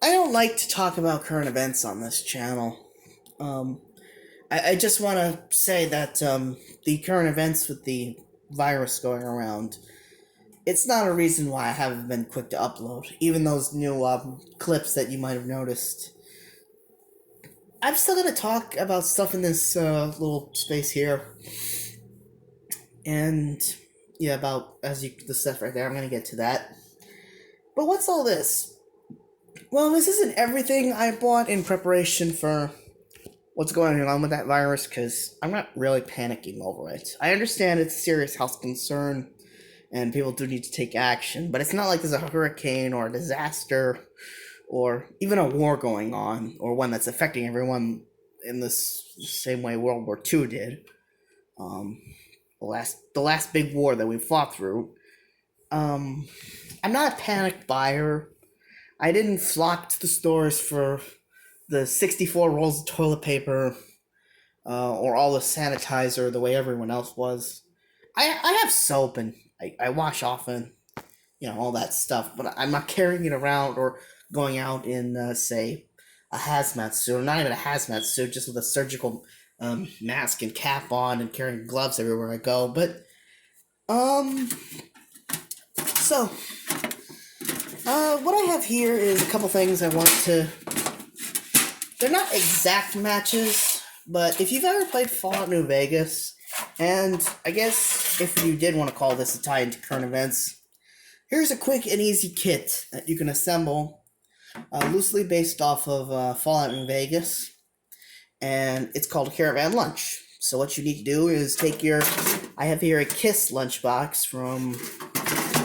I don't like to talk about current events on this channel. Um, I just want to say that the current events with the virus going around, it's not a reason why I haven't been quick to upload. Even those new clips that you might have noticed. I'm still going to talk about stuff in this little space here. And, yeah, about, the stuff right there, I'm going to get to that. But what's all this? Well, this isn't everything I bought in preparation for what's going on with that virus, because I'm not really panicking over it. I understand it's a serious health concern and people do need to take action, but it's not like there's a hurricane or a disaster or even a war going on, or one that's affecting everyone in this same way World War II did. Um, the last big war that we fought through. I'm not a panicked buyer. I didn't flock to the stores for the 64 rolls of toilet paper or all the sanitizer the way everyone else was. I have soap and I wash often, all that stuff, but I'm not carrying it around or going out in, say, a hazmat suit, or not even a hazmat suit, just with a surgical mask and cap on and carrying gloves everywhere I go. But, um, so, what I have here is a couple things I want to. They're not exact matches, but if you've ever played Fallout New Vegas, and I guess if you did want to call this a tie into current events, here's a quick and easy kit that you can assemble, loosely based off of Fallout New Vegas, and it's called a caravan lunch. So what you need to do is I have here a KISS lunchbox from,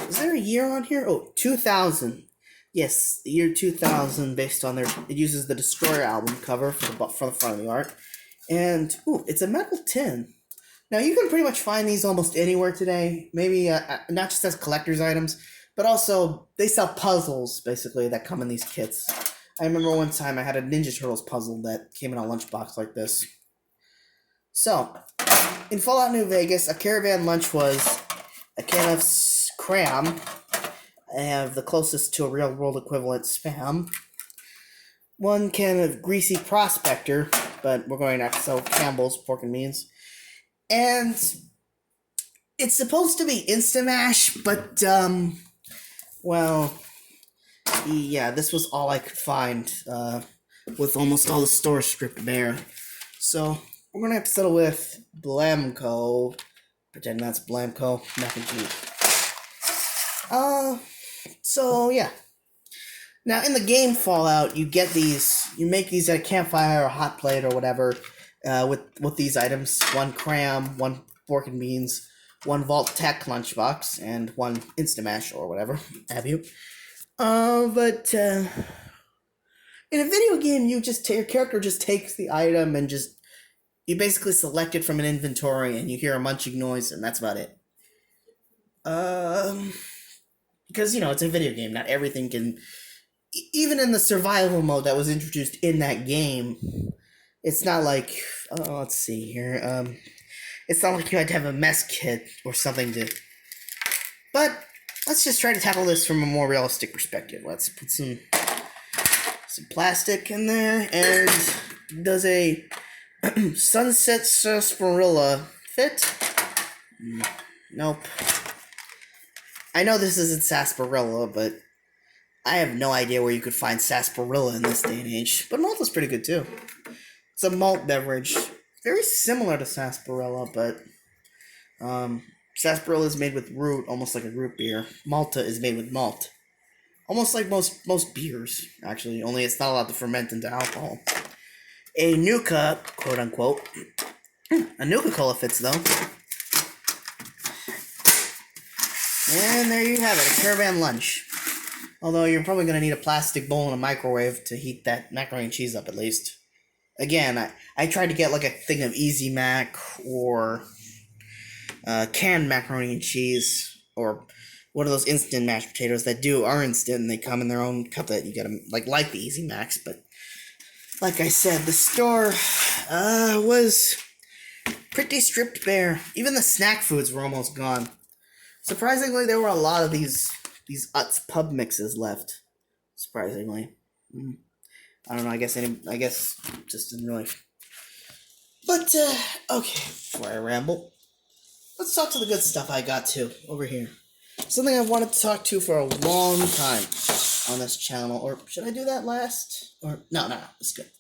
is there a year on here? Oh, 2000. Yes, the year 2000, based on it uses the Destroyer album cover for the front of the art. And, it's a metal tin. Now, you can pretty much find these almost anywhere today. Maybe not just as collector's items, but also they sell puzzles, basically, that come in these kits. I remember one time I had a Ninja Turtles puzzle that came in a lunchbox like this. So, in Fallout New Vegas, a caravan lunch was a can of cram. I have the closest to a real-world equivalent Spam. One can of Greasy Prospector, but we're going to sell Campbell's Pork and Beans. And it's supposed to be Instamash, but, well, yeah, this was all I could find, with almost all the stores stripped bare. So, we're going to have to settle with Blamco. Pretend that's Blamco mac and cheese. So, yeah. Now, in the game Fallout, you make these at a campfire or a hot plate or whatever, with these items. One cram, one pork and beans, one Vault Tech lunchbox, and one Instamash or whatever have you. But in a video game, your character just takes the item and you basically select it from an inventory and you hear a munching noise and that's about it. Because, it's a video game, not everything can. Even in the survival mode that was introduced in that game, it's not like, let's see here, it's not like you had to have a mess kit or something to, but let's just try to tackle this from a more realistic perspective. Let's put some plastic in there, and does a sunset sarsaparilla fit? Nope. I know this isn't sarsaparilla, but I have no idea where you could find sarsaparilla in this day and age. But Malta's pretty good, too. It's a malt beverage. Very similar to sarsaparilla, but sarsaparilla is made with root, almost like a root beer. Malta is made with malt. Almost like most beers, actually, only it's not allowed to ferment into alcohol. A Nuka, quote-unquote. A Nuka-Cola fits, though. And there you have it, a caravan lunch. Although you're probably going to need a plastic bowl and a microwave to heat that macaroni and cheese up at least. Again, I tried to get like a thing of Easy Mac or canned macaroni and cheese, or one of those instant mashed potatoes that are instant and they come in their own cup that you get them like the Easy Macs. But like I said, the store was pretty stripped bare. Even the snack foods were almost gone. Surprisingly, there were a lot of these Utz pub mixes left. Surprisingly. I don't know. I guess just didn't really. But okay, before I ramble, let's talk to the good stuff I got to over here. Something I wanted to talk to for a long time on this channel. Or should I do that last? Or no, it's good.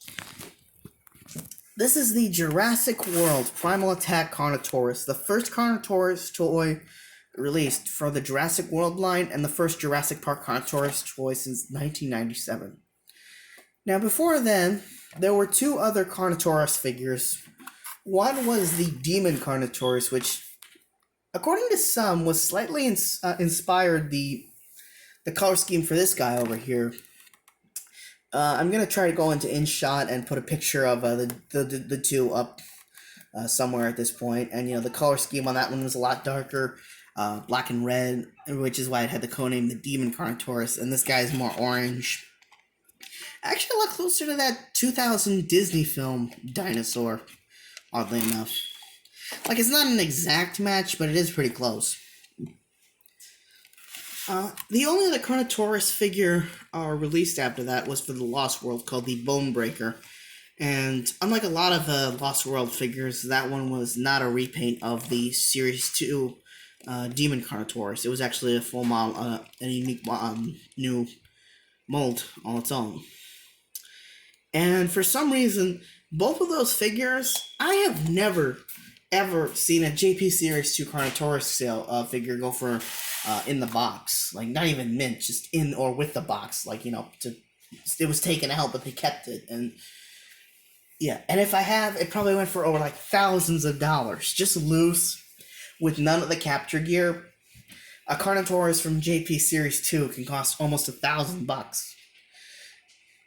This is the Jurassic World Primal Attack Carnotaurus, the first Carnotaurus toy released for the Jurassic World line, and the first Jurassic Park Carnotaurus toy since 1997. Now, before then, there were two other Carnotaurus figures. One was the Demon Carnotaurus, which, according to some, was slightly inspired the color scheme for this guy over here. I'm gonna try to go into InShot and put a picture of the two up somewhere at this point. And the color scheme on that one was a lot darker, black and red, which is why it had the codename the Demon Carnotaurus. And this guy is more orange. Actually, a lot closer to that 2000 Disney film dinosaur, oddly enough. Like, it's not an exact match, but it is pretty close. The only other Carnotaurus figure released after that was for the Lost World, called the Bone Breaker. And unlike a lot of Lost World figures, that one was not a repaint of the Series 2 Demon Carnotaurus. It was actually a full model, a unique new mold on its own. And for some reason, both of those figures, I have never, ever seen a JP Series 2 Carnotaurus sale figure go for in the box. Like, not even mint, just in or with the box. Like, it was taken out, but they kept it. And, yeah. And if I have, it probably went for over, like, thousands of dollars. Just loose, with none of the capture gear. A Carnotaurus from JP Series 2 can cost almost $1,000.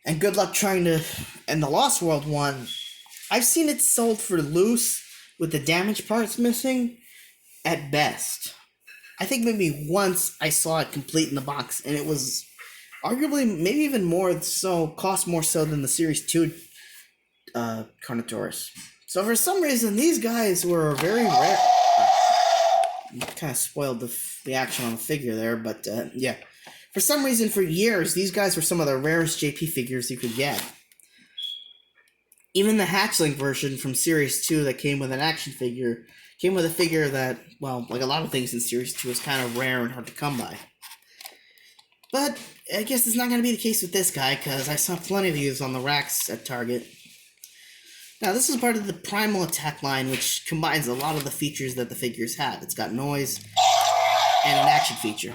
And good luck trying to... And the Lost World one, I've seen it sold for loose, with the damaged parts missing, at best. I think maybe once I saw it complete in the box, and it was arguably maybe even more so, cost more so than the Series 2 Carnotaurus. So for some reason, these guys were very rare. Kind of spoiled the action on the figure there, but yeah. For some reason, for years, these guys were some of the rarest JP figures you could get. Even the hatchling version from Series 2 that came with an action figure came with a figure that, well, like a lot of things in Series 2, is kind of rare and hard to come by. But I guess it's not going to be the case with this guy, because I saw plenty of these on the racks at Target. Now, this is part of the Primal Attack line, which combines a lot of the features that the figures have. It's got noise and an action feature.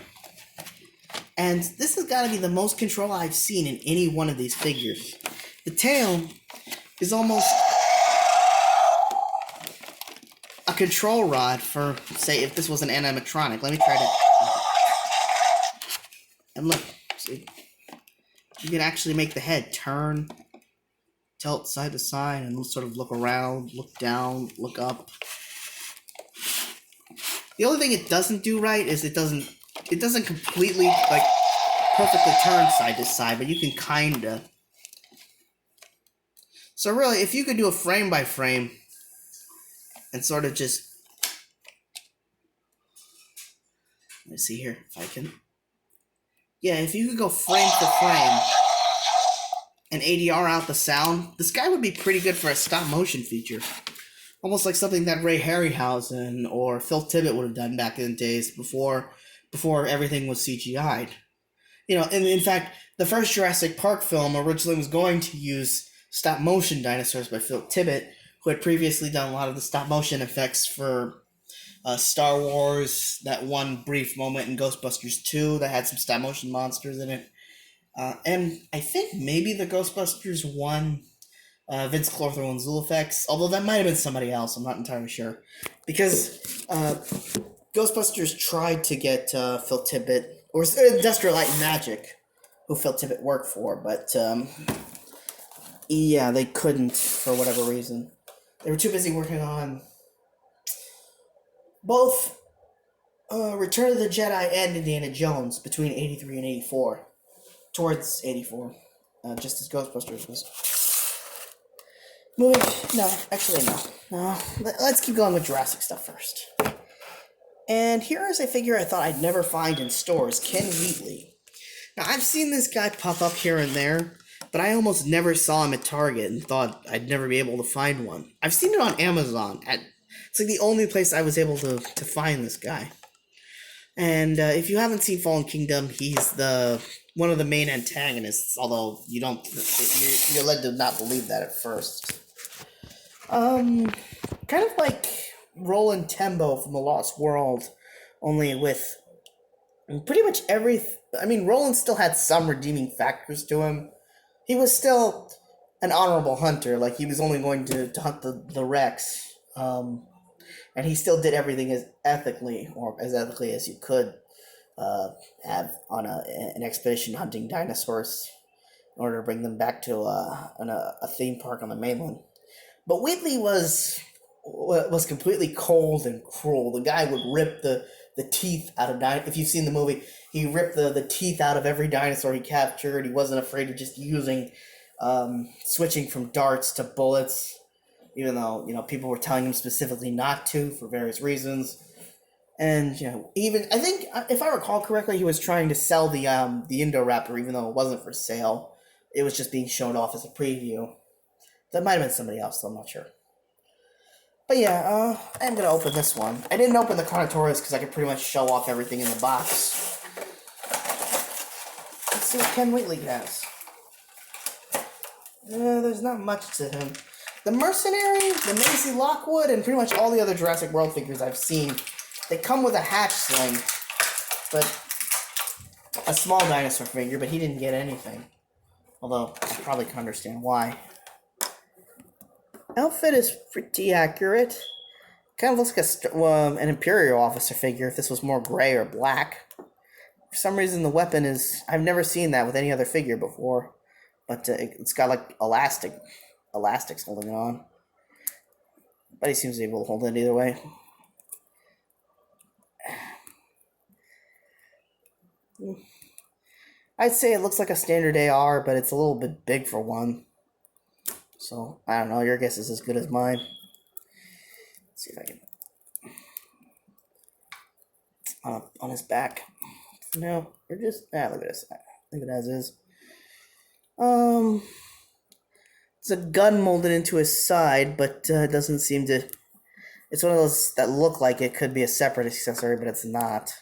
And this has got to be the most control I've seen in any one of these figures. The tail is almost a control rod for, say, if this was an animatronic. Let me try to... And look, see? You can actually make the head turn, tilt side to side, and sort of look around, look down, look up. The only thing it doesn't do right is it doesn't completely, like, perfectly turn side to side, but you can kinda. So really, if you could do a frame by frame and sort of just... Let's see here, if I can... Yeah, if you could go frame for frame and ADR out the sound, this guy would be pretty good for a stop-motion feature. Almost like something that Ray Harryhausen or Phil Tippett would have done back in the days before everything was CGI'd. And in fact, the first Jurassic Park film originally was going to use stop-motion dinosaurs by Phil Tippett, who had previously done a lot of the stop-motion effects for Star Wars, that one brief moment in Ghostbusters 2 that had some stop-motion monsters in it. And I think maybe the Ghostbusters 1 Vince Clortho and Zool effects, although that might have been somebody else, I'm not entirely sure. Because Ghostbusters tried to get Phil Tippett, or Industrial Light and Magic, who Phil Tippett worked for, but yeah, they couldn't for whatever reason. They were too busy working on both Return of the Jedi and Indiana Jones between 83 and 84. Towards 84. Just as Ghostbusters was. No. Let's keep going with Jurassic stuff first. And here is a figure I thought I'd never find in stores, Ken Wheatley. Now, I've seen this guy pop up here and there, but I almost never saw him at Target and thought I'd never be able to find one. I've seen it on Amazon. It's like the only place I was able to find this guy. And if you haven't seen Fallen Kingdom, he's the one of the main antagonists. Although you don't, you're led to not believe that at first. Kind of like Roland Tembo from The Lost World, only with pretty much every. I mean, Roland still had some redeeming factors to him. He was still an honorable hunter. Like, he was only going to hunt the Rex. And he still did everything as ethically, or as ethically as you could have on an expedition hunting dinosaurs in order to bring them back to a theme park on the mainland. But Wheatley was completely cold and cruel. The guy would rip the teeth out of if you've seen the movie, he ripped the teeth out of every dinosaur he captured. He wasn't afraid of just using switching from darts to bullets, even though people were telling him specifically not to for various reasons. And even I think, if I recall correctly, he was trying to sell the Indoraptor, even though it wasn't for sale. It was just being shown off as a preview. That might have been somebody else, so I'm not sure. But yeah, I'm going to open this one. I didn't open the Carnotaurus because I could pretty much show off everything in the box. Let's see what Ken Wheatley has. There's not much to him. The Mercenary, the Maisie Lockwood, and pretty much all the other Jurassic World figures I've seen, they come with a hatch sling, but a small dinosaur figure, but he didn't get anything. Although, I probably can understand why. Outfit is pretty accurate. Kind of looks like an Imperial officer figure if this was more gray or black. For some reason, the weapon is... I've never seen that with any other figure before. But it's got like elastics holding it on. But he seems to be able to hold it either way. I'd say it looks like a standard AR, but it's a little bit big for one. So, I don't know, your guess is as good as mine. Let's see if I can... on his back. No, you're just... look at this. Leave it as is. It's a gun molded into his side, but it doesn't seem to... It's one of those that look like it could be a separate accessory, but it's not.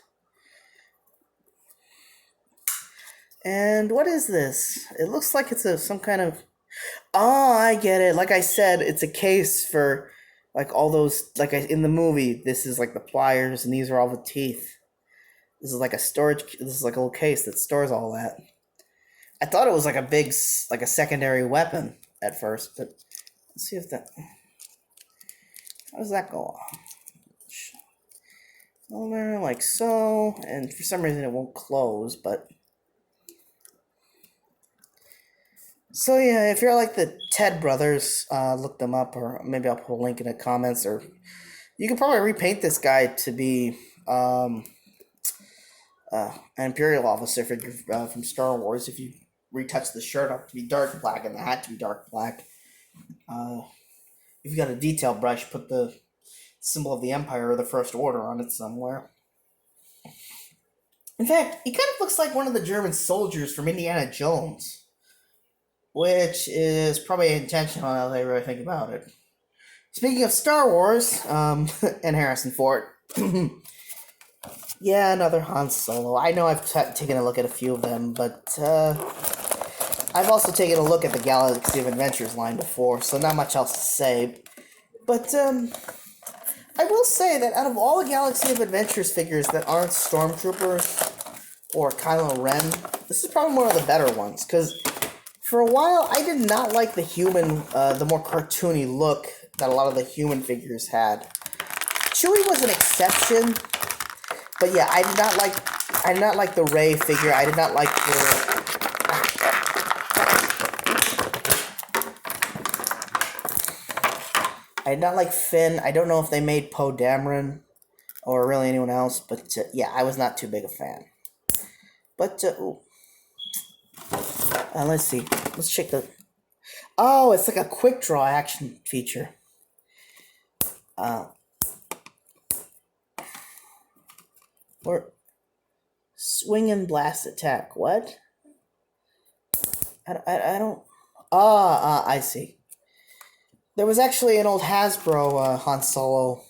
And what is this? It looks like it's some kind of... Oh, I get it. Like I said, it's a case for, like, all those... in the movie, this is like the pliers, and these are all the teeth. This is like a storage... This is like a little case that stores all that. I thought it was like a big... like a secondary weapon at first, but... Let's see if that... How does that go on? Over like so, and for some reason it won't close, but... So yeah, if you're like the Ted brothers, look them up, or maybe I'll put a link in the comments, or you can probably repaint this guy to be an Imperial officer figure from Star Wars. If you retouch the shirt up to be dark black and the hat to be dark black. If you got a detail brush, put the symbol of the Empire or the First Order on it somewhere. In fact, he kind of looks like one of the German soldiers from Indiana Jones. Which is probably intentional now that I really think about it. Speaking of Star Wars, and Harrison Ford. Yeah, another Han Solo. I know I've taken a look at a few of them, but I've also taken a look at the Galaxy of Adventures line before, so not much else to say. But I will say that out of all the Galaxy of Adventures figures that aren't Stormtroopers or Kylo Ren, this is probably one of the better ones, because for a while, I did not like the human, the more cartoony look that a lot of the human figures had. Chewie was an exception, but yeah, I did not like the Rey figure. I did not like Finn. I don't know if they made Poe Dameron or really anyone else, but yeah, I was not too big a fan. But let's see. Let's check the... Oh, it's like a quick draw action feature. Or swing and blast attack. What? I don't. I see. There was actually an old Hasbro Han Solo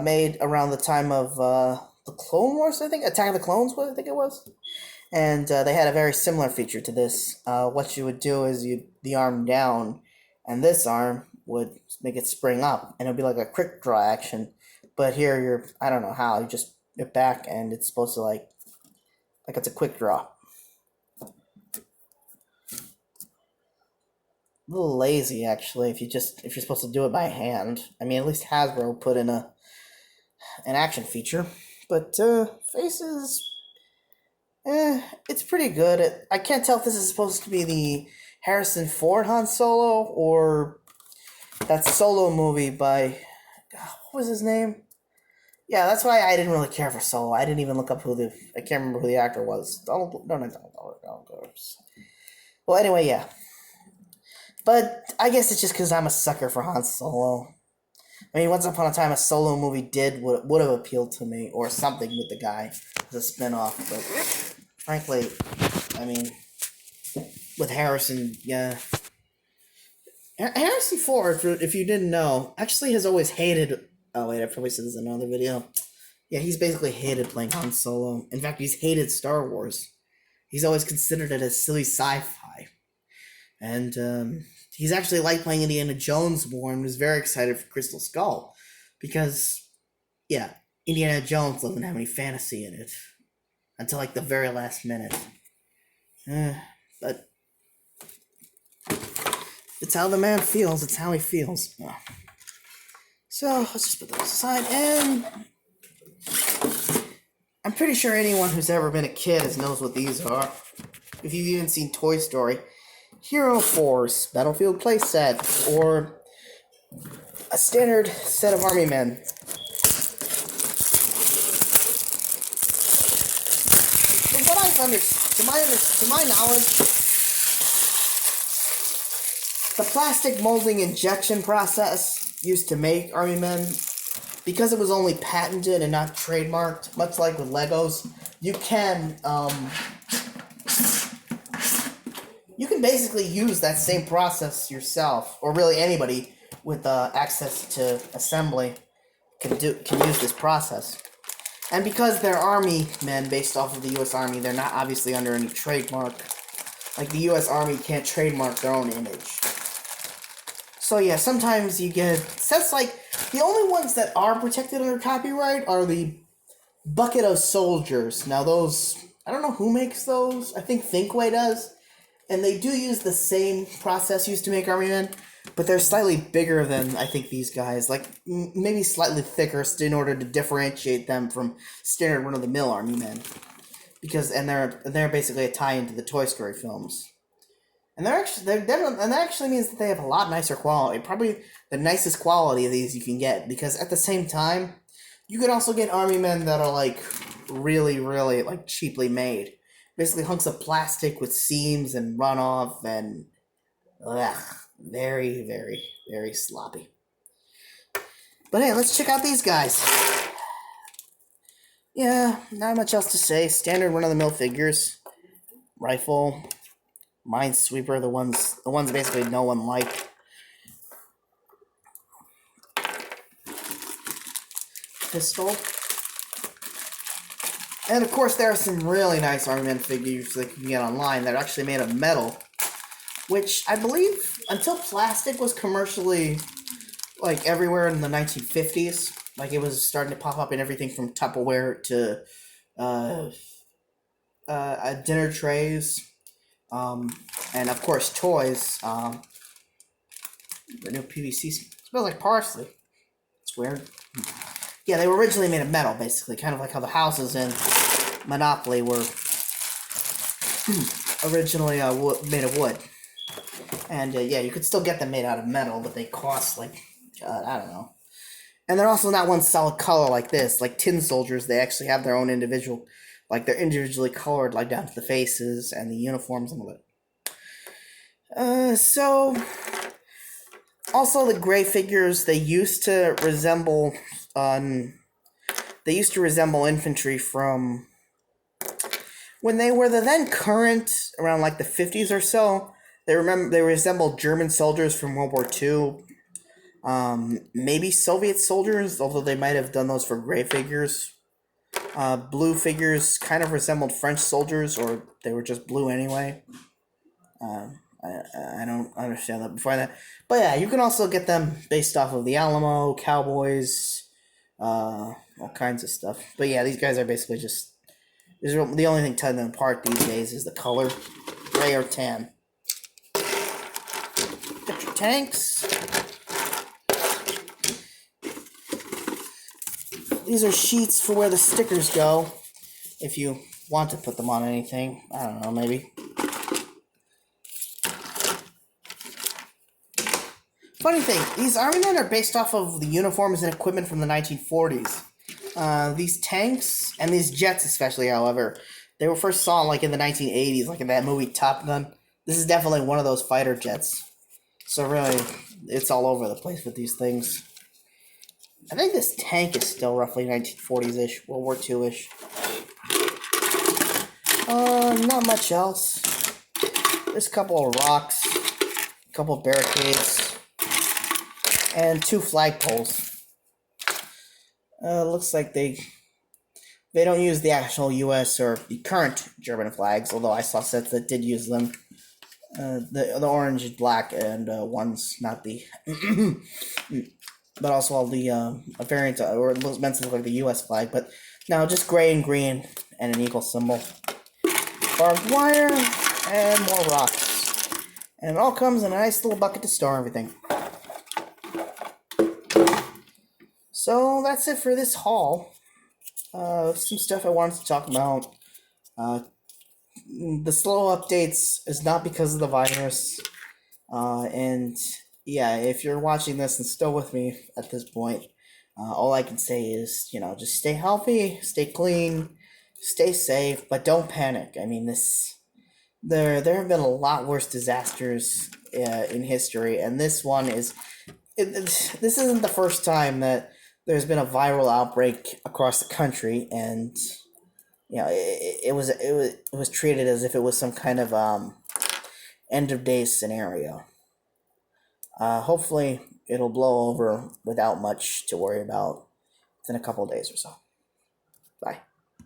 made around the time of the Clone Wars, I think. Attack of the Clones, what I think it was. And they had a very similar feature to this. What you would do is you the arm down, and this arm would make it spring up, and it would be like a quick draw action. But here you're, I don't know how, you just it back, and it's supposed to like it's a quick draw. A little lazy actually if you're supposed to do it by hand. I mean, at least Hasbro put in an action feature, but faces, it's pretty good. I can't tell if this is supposed to be the Harrison Ford Han Solo or that Solo movie by what was his name? Yeah, that's why I didn't really care for Solo. I didn't even look up I can't remember who the actor was. Don't. Well, anyway, yeah. But I guess it's just because I'm a sucker for Han Solo. I mean, once upon a time, a Solo movie would have appealed to me, or something with the guy as a spinoff. But frankly, I mean, with Harrison, yeah, Harrison Ford, if you didn't know, actually has always hated. Oh wait, I probably said this in another video. Yeah, he's basically hated playing Han Solo. In fact, he's hated Star Wars. He's always considered it as silly sci-fi, and he's actually liked playing Indiana Jones more and was very excited for Crystal Skull because, yeah, Indiana Jones doesn't have any fantasy in it until like the very last minute. But it's how the man feels. It's how he feels. So let's just put those aside, and I'm pretty sure anyone who's ever been a kid knows what these are. If you've even seen Toy Story, Hero Force, Battlefield playset, or a standard set of army men. From what I've to my knowledge, the plastic molding injection process used to make army men, because it was only patented and not trademarked, much like with Legos, you can basically use that same process yourself, or really anybody with access to assembly can use this process. And because they're army men based off of the U.S. Army, they're not obviously under any trademark. Like the U.S. Army can't trademark their own image. So yeah, sometimes you get sets like the only ones that are protected under copyright are the Bucket of Soldiers. Now those, I don't know who makes those. I think Thinkway does. And they do use the same process used to make army men, but they're slightly bigger than, I think, these guys. Like, maybe slightly thicker in order to differentiate them from standard run-of-the-mill army men. They're basically a tie-in to the Toy Story films. And that actually means that they have a lot nicer quality. Probably the nicest quality of these you can get, because at the same time, you can also get army men that are, like, really, really, like, cheaply made. Basically hunks of plastic with seams and runoff and very, very, very sloppy. But hey, let's check out these guys. Yeah, not much else to say. Standard run-of-the-mill figures. Rifle, Minesweeper, the ones basically no one liked. Pistol. And of course, there are some really nice Army Men figures that you can get online that are actually made of metal, which I believe, until plastic was commercially, like, everywhere in the 1950s, like, it was starting to pop up in everything from Tupperware to dinner trays, and of course toys. The new PVC smells like parsley. It's weird. Yeah, they were originally made of metal, basically, kind of like how the houses in Monopoly were originally made of wood. And yeah, you could still get them made out of metal, but they cost like, God, I don't know. And they're also not one solid color like this. Like tin soldiers, they actually have their own individual, like they're individually colored, like down to the faces and the uniforms and all that. So also the gray figures, they used to resemble infantry from when they were the then current around like the 50s or so, they resembled German soldiers from World War II. Maybe Soviet soldiers, although they might have done those for gray figures. Blue figures kind of resembled French soldiers, or they were just blue anyway. I don't understand that before that. But yeah, you can also get them based off of the Alamo, Cowboys, all kinds of stuff. But yeah, these guys are basically just. The only thing telling them apart these days is the color, gray or tan. Got your tanks. These are sheets for where the stickers go. If you want to put them on anything. I don't know, maybe. Funny thing, these Army men are based off of the uniforms and equipment from the 1940s. These tanks, and these jets especially, however, they were first saw like in the 1980s, like in that movie Top Gun. This is definitely one of those fighter jets. So really, it's all over the place with these things. I think this tank is still roughly 1940s-ish, World War II-ish. Not much else. There's a couple of rocks, a couple of barricades, and 2 flagpoles. Looks like they don't use the actual U.S. or the current German flags, although I saw sets that did use them. The orange and black, and one's not the, but also all the a variant, or it was meant to look like the U.S. flag, but now just gray and green and an eagle symbol. Barbed wire and more rocks, and it all comes in a nice little bucket to store everything. So that's it for this haul. Some stuff I wanted to talk about. The slow updates is not because of the virus. And yeah, if you're watching this and still with me at this point, all I can say is, just stay healthy, stay clean, stay safe, but don't panic. I mean, there have been a lot worse disasters in history, and this one is. This isn't the first time that there's been a viral outbreak across the country, and it was treated as if it was some kind of end of days scenario. Hopefully, it'll blow over without much to worry about within a couple of days or so. Bye.